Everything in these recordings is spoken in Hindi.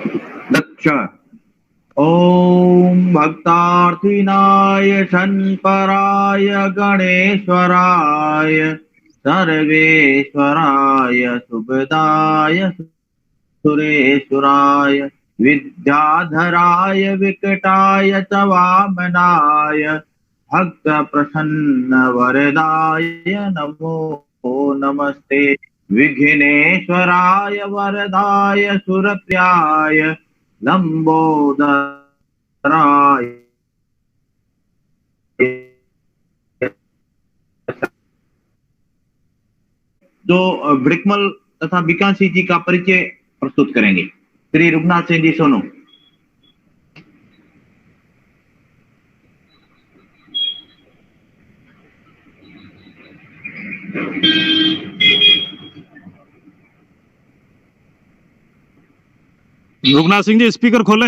दक्ष। ओम भक्तार्थिनाय शंकराय गणेश्वराय सर्वेश्वराय सुखदाय सुरेश्वराय विद्याधराय विकटाय च वामनाय भक्त प्रसन्न वरदाय नमो नमस्ते। विघ्नेश्वराय वरदाय सुरप्रियाय लंबोदराय जो ब्रिकमल तथा बीकांसी जी का परिचय प्रस्तुत करेंगे। श्री रघुनाथ सिंह जी सोनू। रघुनाथ सिंह जी स्पीकर खोले।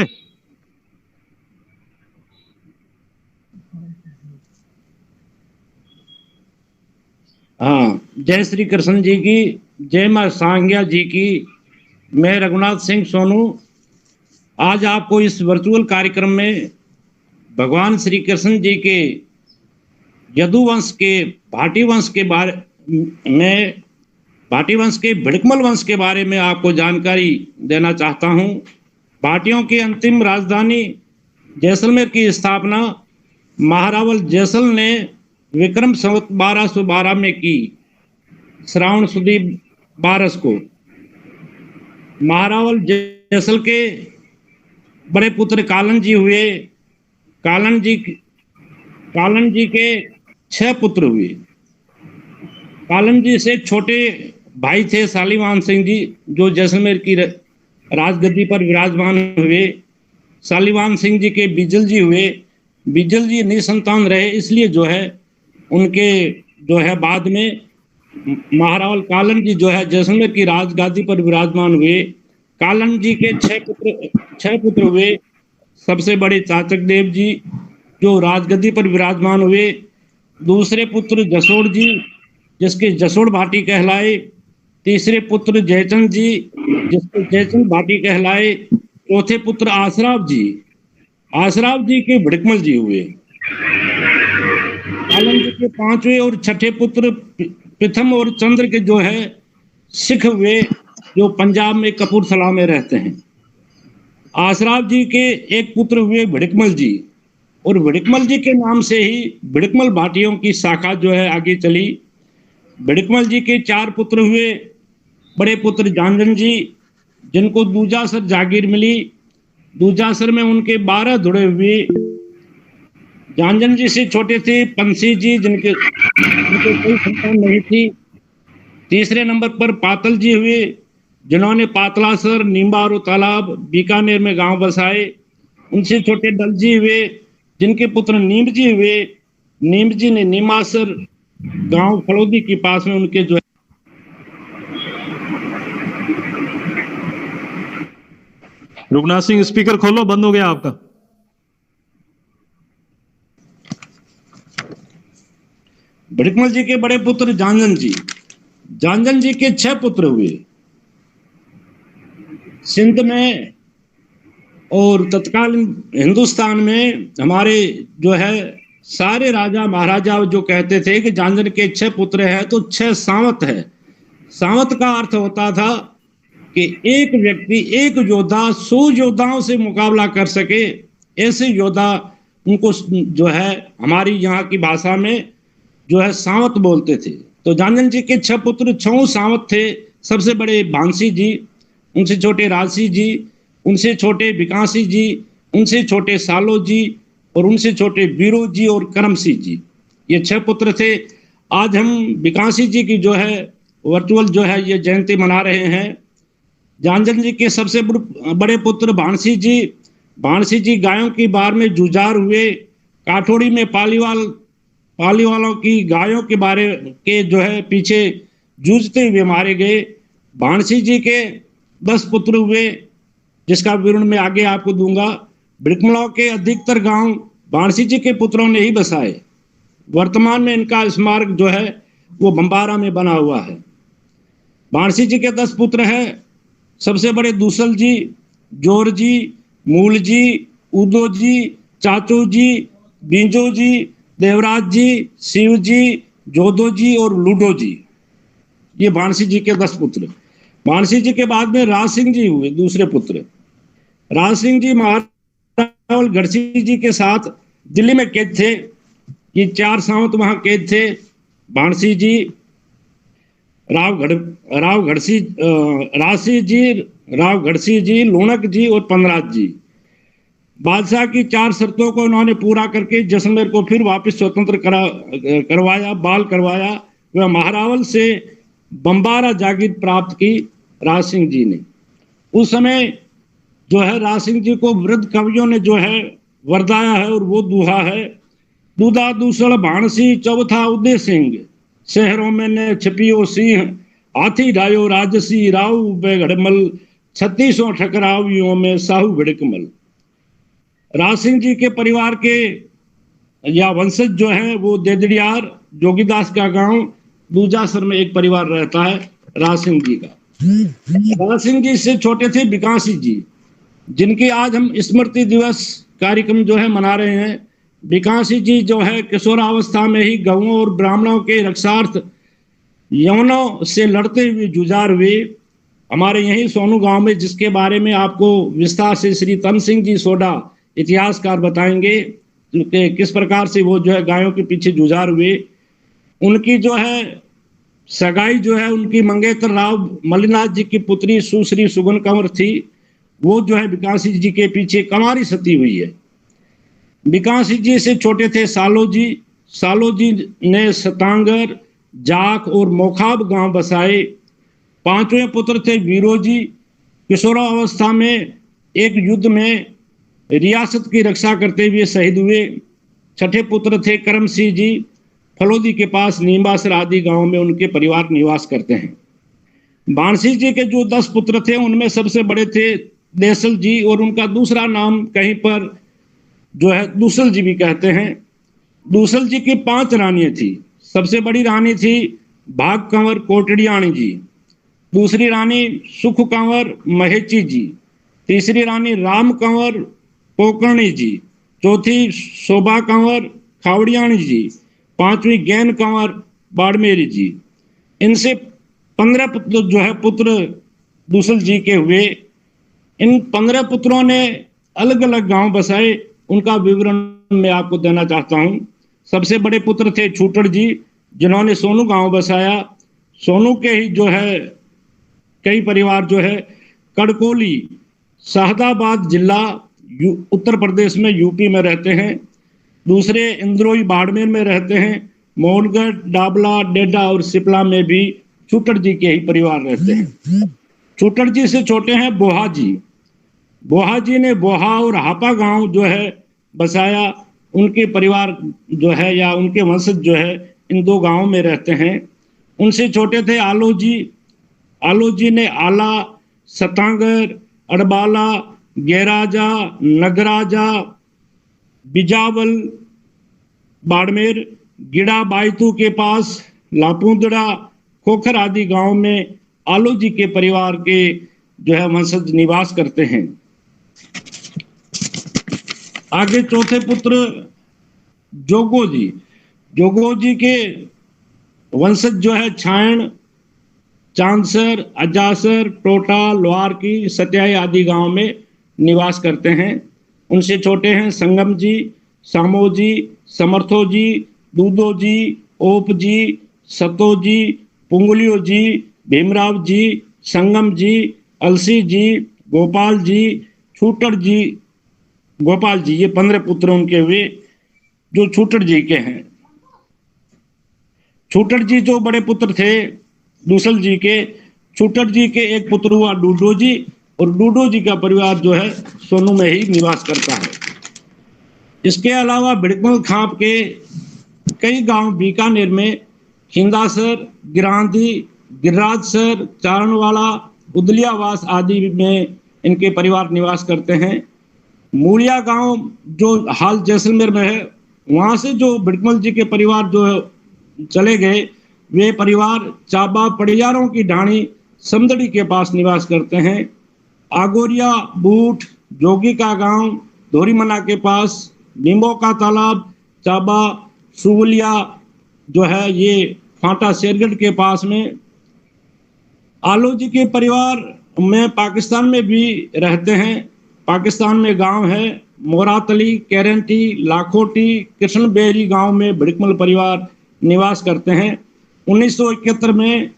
हाँ, जय श्री कृष्ण जी की, जय मां सांग्या जी की। मैं रघुनाथ सिंह सोनू आज आपको इस वर्चुअल कार्यक्रम में भगवान श्री कृष्ण जी के यदुवंश के भाटी वंश के बारे में, भाटी वंश के भिड़कमल वंश के बारे में आपको जानकारी देना चाहता हूं। भाटियों की अंतिम राजधानी जैसलमेर की स्थापना महारावल जैसल ने विक्रम संवत 1212 में की। श्रावण सुदी 12 को महारावल जैसल के बड़े पुत्र कालन जी हुए। कालन जी के 6 पुत्र हुए। कालन जी से छोटे भाई थे शालीवान सिंह जी, जो जैसलमेर की राजगद्दी पर विराजमान हुए। शालीवान सिंह जी के बिजल जी हुए। बिजल जी निसंतान रहे, इसलिए जो है उनके जो है बाद में महारावल कालन जी जो है जैसलमेर की राजगादी पर विराजमान हुए। कालन जी के 6 पुत्र हुए। सबसे बड़े चाचक देव जी जो राजगद्दी पर विराजमान हुए। दूसरे पुत्र जसोड़ जी, जिसके जसोड़ भाटी कहलाए। तीसरे पुत्र जयचंद जी, जिसके जयचंद भाटी कहलाए। चौथे पुत्र आसराव जी, आसराव जी के भिड़कमल जी हुए। कालन जी के 5वें और 6ठे पुत्र प्रथम और चंद्र के जो है सिख हुए, जो पंजाब में कपूरथला में रहते हैं। आसराव जी के एक पुत्र हुए भिड़कमल जी, और भिड़कमल जी के नाम से ही भिड़कमल भाटियों की शाखा जो है आगे चली। भिड़कमल जी के 4 पुत्र हुए। बड़े पुत्र जानजन जी, जिनको दूजासर जागीर मिली। दूजासर में उनके 12 धुड़े हुए। जानजन जी से छोटे थे पंसी जी, जिनके कोई संतान नहीं थी। तीसरे नंबर पर पातल जी हुए, जिन्होंने पातलासर, नींबारू तालाब, बीकानेर में गांव बसाए। उनसे छोटे दल जी हुए, जिनके पुत्र नीम जी हुए। नीम जी ने नीमासर गांव फड़ौदी के पास में उनके जो रघुनाथ सिंह स्पीकर खोलो, बंद हो गया आपका। भिड़कमल जी के बड़े पुत्र जानजन जी, जानजन जी के 6 पुत्र हुए। सिंध में और तत्कालीन हिंदुस्तान में हमारे जो है सारे राजा महाराजा जो कहते थे कि जानजन के 6 पुत्र हैं तो 6 सावत है। सावत का अर्थ होता था कि एक व्यक्ति, एक योद्धा 100 योद्धाओं से मुकाबला कर सके, ऐसे योद्धा उनको जो है हमारी यहाँ की भाषा में जो है सावत बोलते थे। तो जानजन जी के 6 पुत्र 6 सावत थे। सबसे बड़े भांसी जी, उनसे छोटे राशि जी, उनसे छोटे विकासी जी, उनसे छोटे सालो जी, और उनसे छोटे बीरो जी और करमसी जी। ये 6 पुत्र थे। आज हम विकासी जी की जो है वर्चुअल जो है ये जयंती मना रहे हैं। जानजन जी के सबसे बड़े पुत्र भानसी जी, भानसी जी गायों की बार में जुझार हुए। काठोड़ी में पालीवालों की गायों के बारे के जो है पीछे जूझते हुए मारे गए। भानसी जी के 10 पुत्र हुए, जिसका विवरण मैं आगे आपको दूंगा। भिड़कमलों के अधिकतर गांव भानसी जी के पुत्रों ने ही बसाए। वर्तमान में इनका स्मारक जो है वो बम्बारा में बना हुआ है। भानसी जी के 10 पुत्र हैं। सबसे बड़े दूसल जी, जोर जी, मूल जी, उदो जी, चाचो जी, बिंजो जी, देवराज जी, शिव जी, जोधो जी और लूडो जी। ये मानसी जी के 10 पुत्र। मानसी जी के बाद में राज सिंह जी हुए दूसरे पुत्र। राज सिंह जी महारावल गढ़सी जी के साथ दिल्ली में कैद थे। ये 4 सावंत वहां कैद थे, मानसी जी, राव राजसी जी, राव गढ़सी जी, लोणक जी और पनराज जी। बादशाह की 4 शर्तों को उन्होंने पूरा करके जैसलमेर को फिर वापस स्वतंत्र करवाया, बाल करवाया। वह महारावल से बम्बारा जागीर प्राप्त की राज सिंह जी ने। उस समय जो है राज सिंह जी को वृद्ध कवियों ने जो है वरदाया है, और वो दुहा है, दूधा दूसर भानसी चौथा उदय सिंह, शहरों में ने छिपियो सिंह, हाथी ढायो राजसी राव बेगड़मल, 3600 ठकरावियों में साहू भिड़कमल। राज सिंह जी के परिवार के या वंशज जो है वो देदड़ियार जोगीदास का गांव दूजासर में एक परिवार रहता है राज सिंह जी का। राज सिंह जी से छोटे थे बिकासी जी, जिनकी आज हम स्मृति दिवस कार्यक्रम जो है मना रहे हैं। बिकासी जी जो है किशोरावस्था में ही गौओं और ब्राह्मणों के रक्षार्थ यवनों से लड़ते हुए जुझार हुए हमारे यही सोनू गांव में, जिसके बारे में आपको विस्तार से श्री तन सिंह जी सोडा इतिहासकार बताएंगे कि किस प्रकार से वो जो है गायों के पीछे जुझार हुए। उनकी जो है सगाई जो है उनकी मंगेतर राव मल्लिनाथ जी की पुत्री सुश्री सुगन कंवर थी। वो जो है बिकासी जी के पीछे कमारी सती हुई है। बिकासी जी से छोटे थे सालो जी। सालो जी ने सतांगर, जाख और मोखाब गांव बसाए। 5वें पुत्र थे वीरो जी। किशोरावस्था में एक युद्ध में रियासत की रक्षा करते हुए शहीद हुए। 6ठे पुत्र थे करम सिंह जी। फलोदी के पास नीमबासर आदि गांव में उनके परिवार निवास करते हैं। बाणसी जी के जो 10 पुत्र थे उनमें सबसे बड़े थे देसल जी, और उनका दूसरा नाम कहीं पर जो है दूसल जी भी कहते हैं। दूसल जी की 5 रानियां थी। सबसे बड़ी रानी थी भाग कंवर कोटड़ियाणी जी, दूसरी रानी सुख कंवर महेची जी, तीसरी रानी राम कंवर पोकरणी जी, चौथी शोभा कंवर खावड़ियाणी जी, 5वीं गैन कंवर बाड़मेरी जी। इनसे 15 पुत्र जो है पुत्र दूसल जी के हुए। इन 15 पुत्रों ने अलग अलग गांव बसाए। उनका विवरण मैं आपको देना चाहता हूं। सबसे बड़े पुत्र थे छूटड़ जी, जिन्होंने सोनू गांव बसाया। सोनू के ही जो है कई परिवार जो है कड़कोली शाहदाबाद जिला उत्तर प्रदेश में यूपी में रहते हैं। दूसरे इंद्रोई बाड़मेर में रहते हैं। मोहनगढ़, डाबला, डेडा और सिपला में भी छूटड़ जी के ही परिवार रहते हैं। छूटड़ जी से छोटे हैं बोहा जी। बोहा जी ने बोहा और हापा गांव जो है बसाया। उनके परिवार जो है या उनके वंशज जो है इन 2 गांवों में रहते हैं। उनसे छोटे थे आलो जी। आलो जी ने आला, सतांगर, अड़बाला, गेराजा, नगराजा, बिजावल, बाड़मेर, गिड़ा बायतू के पास लापुंदड़ा, खोखर आदि गांव में आलो जी के परिवार के जो है वंशज निवास करते हैं। आगे चौथे पुत्र जोगो जी। जोगो जी के वंशज जो है छायण, चांदसर, अजासर, टोटा, लोहारकी, सत्याई आदि गांव में निवास करते हैं। उनसे छोटे हैं संगम जी, सामो जी, समर्थो जी, दूधो जी, ओप जी, सतो जी, पुंगलियो जी, भीमराव जी, संगम जी, अलसी जी, गोपाल जी, छूटड़ जी, गोपाल जी। ये 15 पुत्र उनके हुए जो छूटड़ जी के हैं। छूटड़ जी जो बड़े पुत्र थे दूसल जी के, छूटड़ जी के एक पुत्र हुआ डूडो जी, और डूडो जी का परिवार जो है सोनू में ही निवास करता है। इसके अलावा भिड़कमल खाप के कई गांव बीकानेर में खिंदासर, गिरांधी, गिरिराजसर, चारणवाला, उदलियावास आदि में इनके परिवार निवास करते हैं। मूलिया गांव जो हाल जैसलमेर में है, वहां से जो भिड़कमल जी के परिवार जो चले गए, वे परिवार चाबा पड़ियारों की ढाणी समदड़ी के पास निवास करते हैं। आगोरिया बूट, जोगी का गांव, धोरीमना के पास, नींबो का तालाब, चाबा, सुवलिया जो है ये फांटा शेरगढ़ के पास में। आलो जी के परिवार में पाकिस्तान में भी रहते हैं। पाकिस्तान में गांव है मोरातली, कैरेंटी, लाखोटी, कृष्णबेरी गांव में भड़िकमल परिवार निवास करते हैं। 1971 में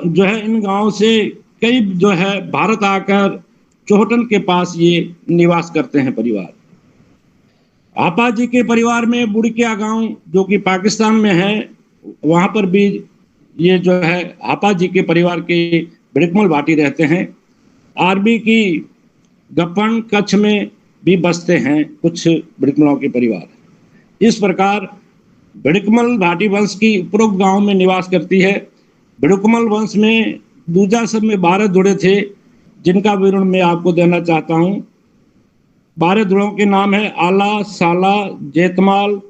जो है इन गांव से कई जो है भारत आकर चौहटन के पास ये निवास करते हैं परिवार। आपा जी के परिवार में बुड़किया गांव जो कि पाकिस्तान में है, वहां पर भी ये जो है आपा जी के परिवार के भड़िकमल भाटी रहते हैं। आरबी की गप्पन कच्छ में भी बसते हैं कुछ भड़िकमलों के परिवार। इस प्रकार भड़िकमल भाटी वंश की उपरोक्त गांव में निवास करती है। भड़िकमल वंश में दूजा सब में 12 धुड़े थे, जिनका विवरण मैं आपको देना चाहता हूं। 12 धुड़ों के नाम है आला, साला, जेतमाल,